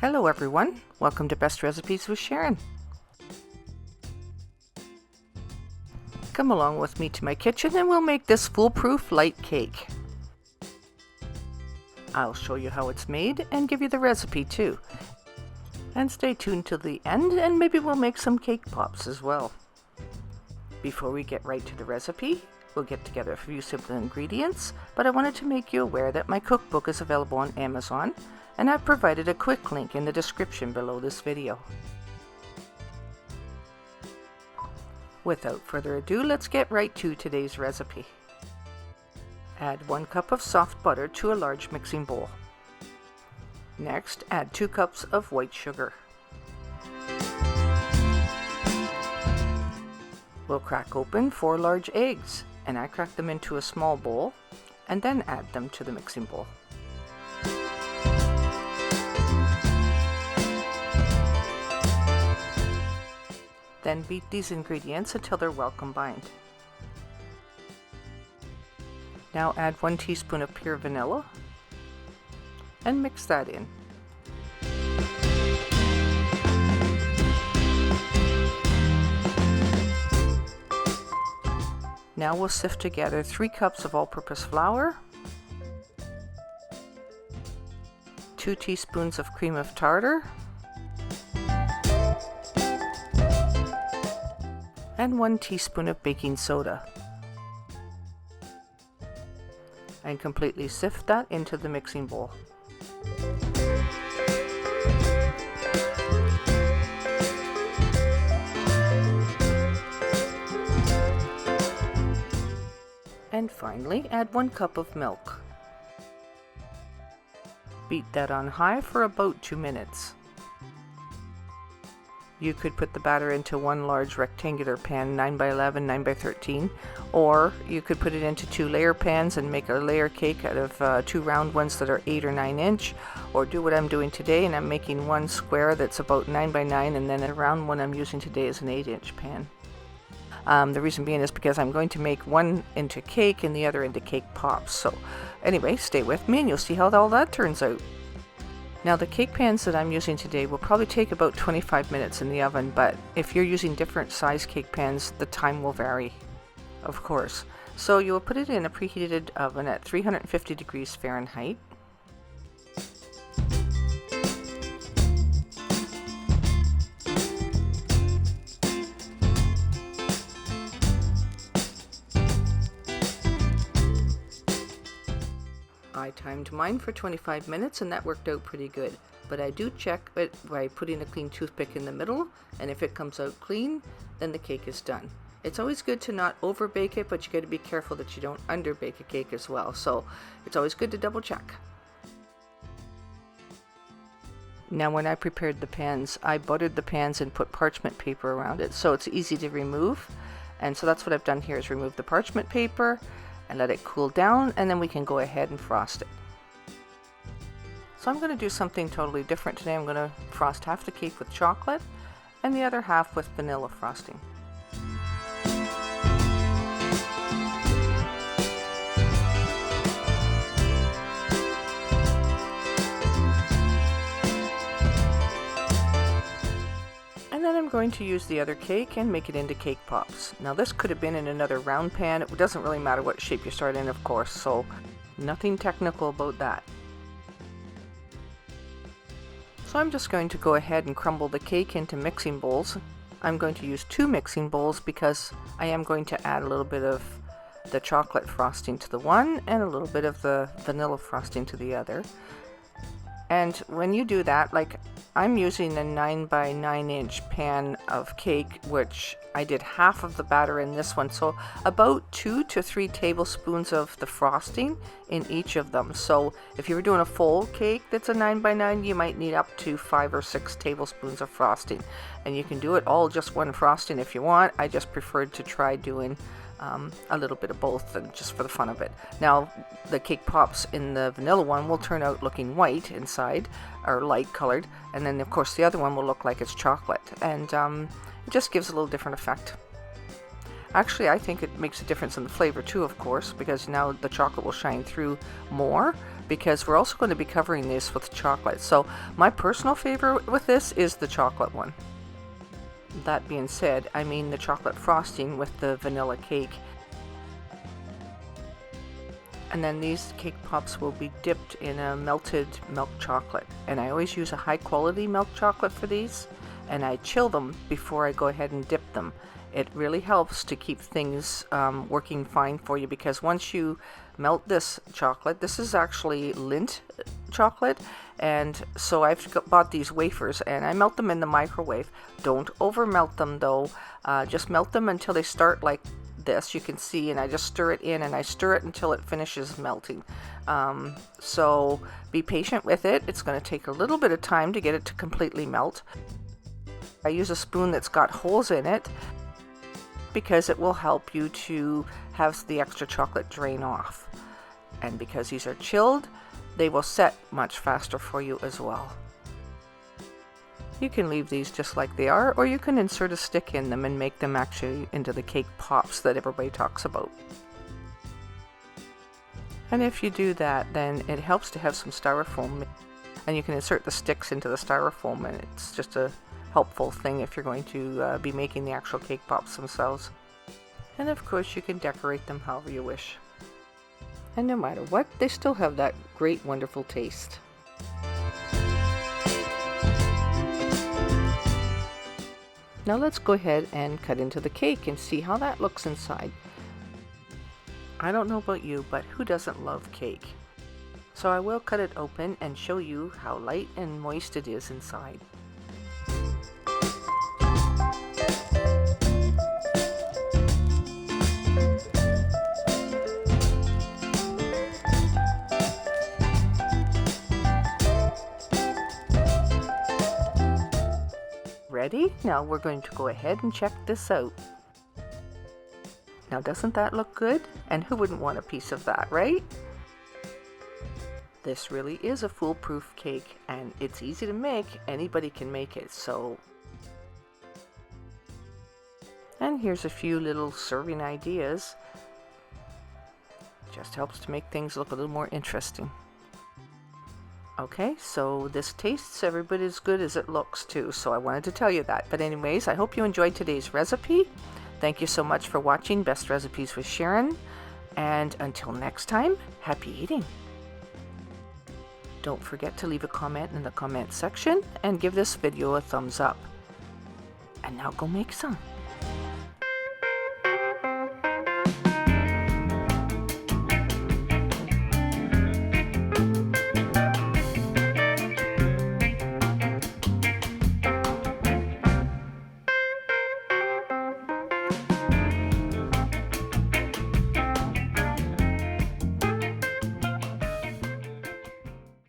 Hello everyone, welcome to Best Recipes with Sharon. Come along with me to my kitchen and we'll make this foolproof light cake. I'll show you how it's made and give you the recipe too. And stay tuned till the end and maybe we'll make some cake pops as well. Before we get right to the recipe, we'll get together a few simple ingredients, but I wanted to make you aware that my cookbook is available on Amazon, and I've provided a quick link in the description below this video. Without further ado, let's get right to today's recipe. Add 1 cup of soft butter to a large mixing bowl. Next, add 2 cups of white sugar. We'll crack open 4 large eggs, and I crack them into a small bowl, and then add them to the mixing bowl. Then beat these ingredients until they're well combined. Now add 1 teaspoon of pure vanilla and mix that in. Now we'll sift together 3 cups of all-purpose flour, 2 teaspoons of cream of tartar, and 1 teaspoon of baking soda. And completely sift that into the mixing bowl. And finally, add 1 cup of milk. Beat that on high for about 2 minutes. You could put the batter into 1 large rectangular pan, 9x11, 9x13, or you could put it into 2 layer pans and make a layer cake out of 2 round ones that are 8 or 9 inch, or do what I'm doing today, and I'm making 1 square that's about 9x9, and then a round one I'm using today is an 8-inch pan. The reason being is because I'm going to make one into cake and the other into cake pops. So anyway, stay with me and you'll see how all that turns out. Now the cake pans that I'm using today will probably take about 25 minutes in the oven, but if you're using different size cake pans, the time will vary, of course. So you'll put it in a preheated oven at 350 degrees Fahrenheit. I timed mine for 25 minutes and that worked out pretty good, but I do check it by putting a clean toothpick in the middle, and if it comes out clean, then the cake is done. It's always good to not over bake it, but you got to be careful that you don't under bake a cake as well, so it's always good to double check. Now when I prepared the pans, I buttered the pans and put parchment paper around it so it's easy to remove, and so that's what I've done here, is remove the parchment paper and let it cool down, and then we can go ahead and frost it. So I'm going to do something totally different today. I'm going to frost half the cake with chocolate and the other half with vanilla frosting. And then I'm going to use the other cake and make it into cake pops. Now this could have been in another round pan. It doesn't really matter what shape you start in, of course, so nothing technical about that. So I'm just going to go ahead and crumble the cake into mixing bowls. I'm going to use 2 mixing bowls because I am going to add a little bit of the chocolate frosting to the one and a little bit of the vanilla frosting to the other. And when you do that, like I'm using a 9x9 inch pan of cake, which I did half of the batter in this one, so about 2 to 3 tablespoons of the frosting in each of them. So if you were doing a full cake that's a 9x9, you might need up to 5 or 6 tablespoons of frosting, and you can do it all just one frosting if you want. I just preferred to try doing a little bit of both, and just for the fun of it. Now the cake pops in the vanilla one will turn out looking white inside, or light colored, and then of course the other one will look like it's chocolate, and it just gives a little different effect. Actually, I think it makes a difference in the flavor too, of course, because now the chocolate will shine through more, because we're also going to be covering this with chocolate. So my personal favorite with this is the chocolate one. That being said, I mean the chocolate frosting with the vanilla cake. And then these cake pops will be dipped in a melted milk chocolate. And I always use a high quality milk chocolate for these, and I chill them before I go ahead and dip them. It really helps to keep things working fine for you, because once you melt this chocolate, this is actually Lindt chocolate, and so I've bought these wafers and I melt them in the microwave. Don't over melt them though, just melt them until they start like this, you can see, and I just stir it in, and I stir it until it finishes melting. So be patient with it. It's going to take a little bit of time to get it to completely melt. I use a spoon that's got holes in it because it will help you to have the extra chocolate drain off. And because these are chilled, they will set much faster for you as well. You can leave these just like they are, or you can insert a stick in them and make them actually into the cake pops that everybody talks about. And if you do that, then it helps to have some styrofoam, and you can insert the sticks into the styrofoam, and it's just a helpful thing if you're going to be making the actual cake pops themselves. And of course you can decorate them however you wish. And no matter what, they still have that great, wonderful taste. Now let's go ahead and cut into the cake and see how that looks inside. I don't know about you, but who doesn't love cake? So I will cut it open and show you how light and moist it is inside. Ready? Now we're going to go ahead and check this out. Now doesn't that look good? And who wouldn't want a piece of that, right? This really is a foolproof cake, and it's easy to make. Anybody can make it, so. And here's a few little serving ideas. Just helps to make things look a little more interesting. Okay, so this tastes every bit as good as it looks too, so I wanted to tell you that. But anyways, I hope you enjoyed today's recipe. Thank you so much for watching Best Recipes with Sharon, and until next time, happy eating. Don't forget to leave a comment in the comment section and give this video a thumbs up. And now go make some.